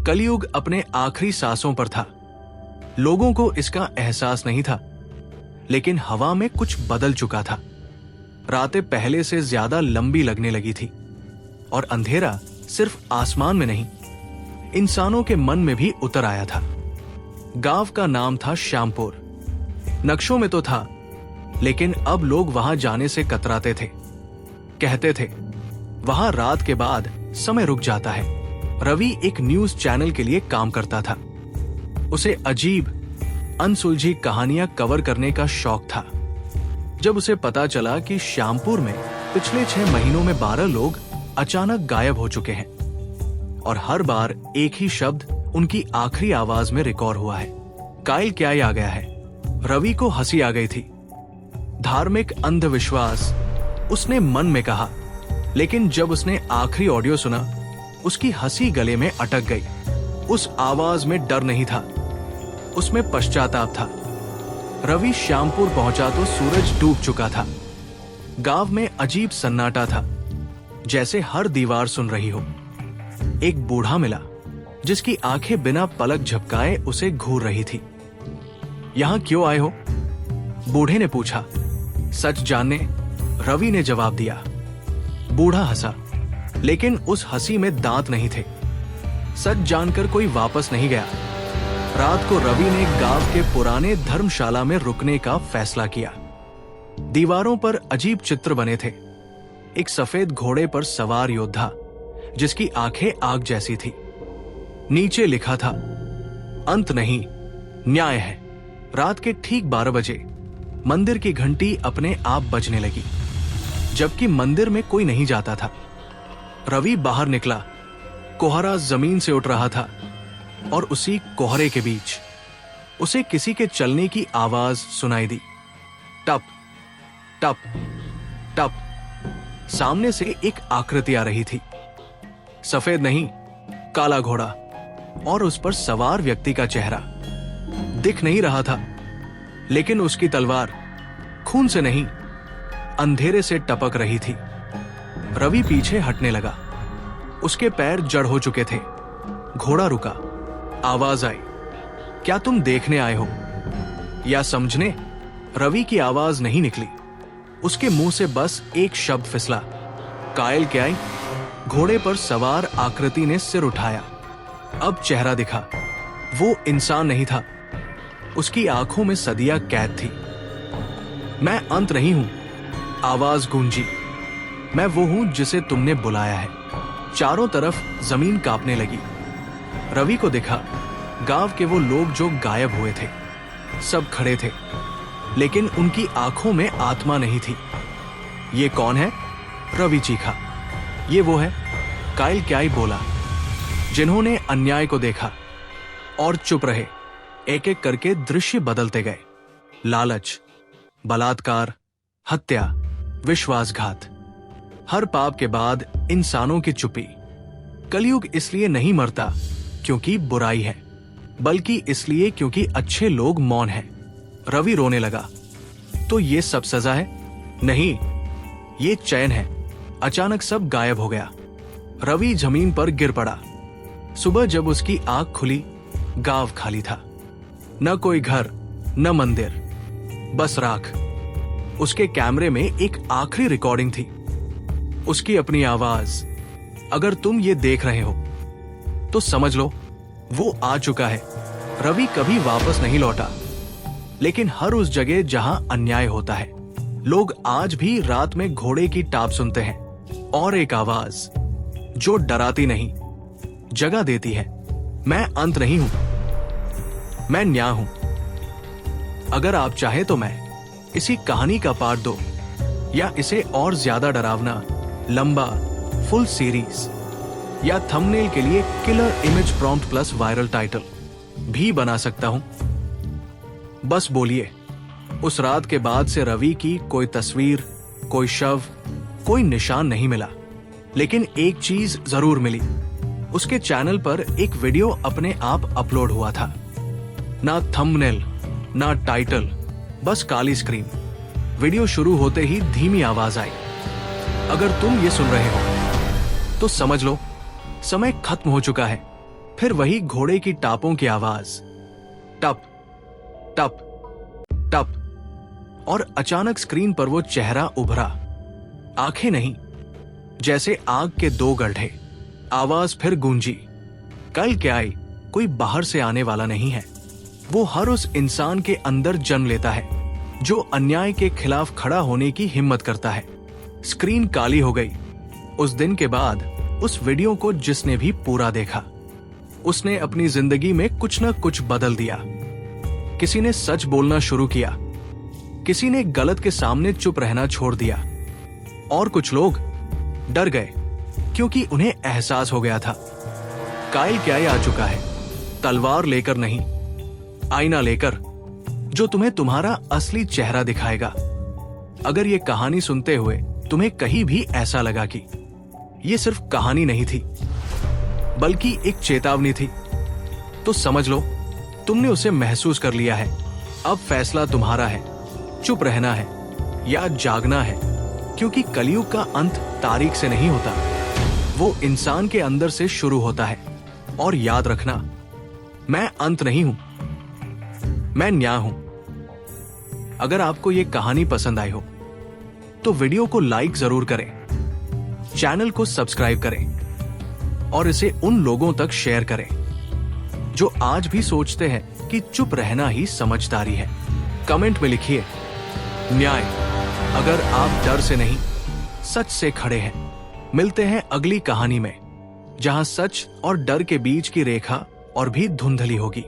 कलयुग अपने आखिरी सांसों पर था। लोगों को इसका एहसास नहीं था, लेकिन हवा में कुछ बदल चुका था। रातें पहले से ज्यादा लंबी लगने लगी थी और अंधेरा सिर्फ आसमान में नहीं, इंसानों के मन में भी उतर आया था। गांव का नाम था श्यामपुर। नक्शों में तो था, लेकिन अब लोग वहां जाने से कतराते थे। कहते थे वहां रात के बाद समय रुक जाता है। रवि एक न्यूज चैनल के लिए काम करता था। उसे अजीब, अनसुलझी कहानियां कवर करने का शौक था। जब उसे पता चला कि श्यामपुर में पिछले 6 महीनों में 12 लोग अचानक गायब हो चुके हैं और हर बार एक ही शब्द उनकी आखिरी आवाज में रिकॉर्ड हुआ है, कायल क्या आ गया है, रवि को हंसी आ गई थी। धार्मिक अंधविश्वास, उसने मन में कहा, लेकिन जब उसने आखिरी ऑडियो सुना, उसकी हंसी गले में अटक गई। उस आवाज में डर नहीं था, उसमें पश्चाताप था। रवि श्यामपुर पहुंचा तो सूरज डूब चुका था। गांव में अजीब सन्नाटा था, जैसे हर दीवार सुन रही हो। एक बूढ़ा मिला, जिसकी आंखें बिना पलक झपकाए उसे घूर रही थी। यहां क्यों आए हो? बूढ़े ने पूछा। सच जानने, रवि ने जवाब दिया। बूढ़ा हंसा, लेकिन उस हंसी में दांत नहीं थे। सच जानकर कोई वापस नहीं गया। रात को रवि ने गांव के पुराने धर्मशाला में रुकने का फैसला किया। दीवारों पर अजीब चित्र बने थे। एक सफेद घोड़े पर सवार योद्धा, जिसकी आंखें आग जैसी थी। नीचे लिखा था, अंत नहीं, न्याय है। रात के ठीक 12 बजे मंदिर की घंटी अपने आप बजने लगी, जबकि मंदिर में कोई नहीं जाता था। रवि बाहर निकला। कोहरा जमीन से उठ रहा था और उसी कोहरे के बीच उसे किसी के चलने की आवाज सुनाई दी। टप टप टप। सामने से एक आकृति आ रही थी। सफेद नहीं, काला घोड़ा, और उस पर सवार व्यक्ति का चेहरा दिख नहीं रहा था, लेकिन उसकी तलवार खून से नहीं, अंधेरे से टपक रही थी। रवि पीछे हटने लगा। उसके पैर जड़ हो चुके थे। घोड़ा रुका। आवाज आई, क्या तुम देखने आए हो या समझने? रवि की आवाज नहीं निकली। उसके मुंह से बस एक शब्द फिसला, कायल क्या आई? घोड़े पर सवार आकृति ने सिर उठाया। अब चेहरा दिखा। वो इंसान नहीं था। उसकी आंखों में सदियां कैद थी। मैं अंत नहीं हूं, आवाज गूंजी। मैं वो हूं जिसे तुमने बुलाया है। चारों तरफ जमीन कांपने लगी। रवि को दिखा, गांव के वो लोग जो गायब हुए थे, सब खड़े थे, लेकिन उनकी आंखों में आत्मा नहीं थी। ये कौन है? रवि चीखा। ये वो है, कायल क्याई बोला, जिन्होंने अन्याय को देखा और चुप रहे। एक एक करके दृश्य बदलते गए। लालच, बलात्कार, हत्या, विश्वासघात। हर पाप के बाद इंसानों की चुप्पी। कलयुग इसलिए नहीं मरता क्योंकि बुराई है, बल्कि इसलिए क्योंकि अच्छे लोग मौन हैं। रवि रोने लगा। तो ये सब सजा है? नहीं, ये चैन है। अचानक सब गायब हो गया। रवि जमीन पर गिर पड़ा। सुबह जब उसकी आंख खुली, गांव खाली था। न कोई घर, न मंदिर, बस राख। उसके कैमरे में एक आखिरी रिकॉर्डिंग थी, उसकी अपनी आवाज। अगर तुम ये देख रहे हो तो समझ लो, वो आ चुका है। रवि कभी वापस नहीं लौटा, लेकिन हर उस जगह जहां अन्याय होता है, लोग आज भी रात में घोड़े की टाप सुनते हैं। और एक आवाज जो डराती नहीं, जगह देती है। मैं अंत नहीं हूं, मैं न्याय हूं। अगर आप चाहे तो मैं इसी कहानी का पार्ट 2 या इसे और ज्यादा डरावना, लंबा, फुल सीरीज या थंबनेल के लिए killer image prompt plus viral title भी बना सकता हूं। बस बोलिए। उस रात के बाद से रवि की कोई तस्वीर, कोई शव, कोई निशान नहीं मिला, लेकिन एक चीज जरूर मिली। उसके चैनल पर एक वीडियो अपने आप अपलोड हुआ था। ना थंबनेल, ना टाइटल, बस काली स्क्रीन। वीडियो शुरू होते ही धीमी आवाज आई, अगर तुम ये सुन रहे हो तो समझ लो, समय खत्म हो चुका है। फिर वही घोड़े की टापों की आवाज, टप टप टप, और अचानक स्क्रीन पर वो चेहरा उभरा। आंखें नहीं, जैसे आग के दो गड्ढे। आवाज फिर गूंजी, कल क्या आई, कोई बाहर से आने वाला नहीं है, वो हर उस इंसान के अंदर जन्म लेता है जो अन्याय के खिलाफ खड़ा होने की हिम्मत करता है। स्क्रीन काली हो गई। उस दिन के बाद उस वीडियो को जिसने भी पूरा देखा, उसने अपनी जिंदगी में कुछ न कुछ बदल दिया। किसी ने सच बोलना शुरू किया, किसी ने गलत के सामने चुप रहना छोड़ दिया, और कुछ लोग डर गए क्योंकि उन्हें एहसास हो गया था काइल क्याई आ चुका है, तलवार लेकर नहीं, आईना लेकर, जो तुम्हें तुम्हारा असली चेहरा दिखाएगा। अगर ये कहानी सुनते हुए तुम्हें कहीं भी ऐसा लगा कि ये सिर्फ कहानी नहीं थी बल्कि एक चेतावनी थी, तो समझ लो तुमने उसे महसूस कर लिया है। अब फैसला तुम्हारा है, चुप रहना है या जागना है, क्योंकि कलयुग का अंत तारीख से नहीं होता, वो इंसान के अंदर से शुरू होता है। और याद रखना, मैं अंत नहीं हूं, मैं न्याय हूं। अगर आपको ये कहानी पसंद आई हो तो वीडियो को लाइक जरूर करें, चैनल को सब्सक्राइब करें और इसे उन लोगों तक शेयर करें जो आज भी सोचते हैं कि चुप रहना ही समझदारी है। कमेंट में लिखिए न्याय, अगर आप डर से नहीं सच से खड़े हैं। मिलते हैं अगली कहानी में, जहां सच और डर के बीच की रेखा और भी धुंधली होगी।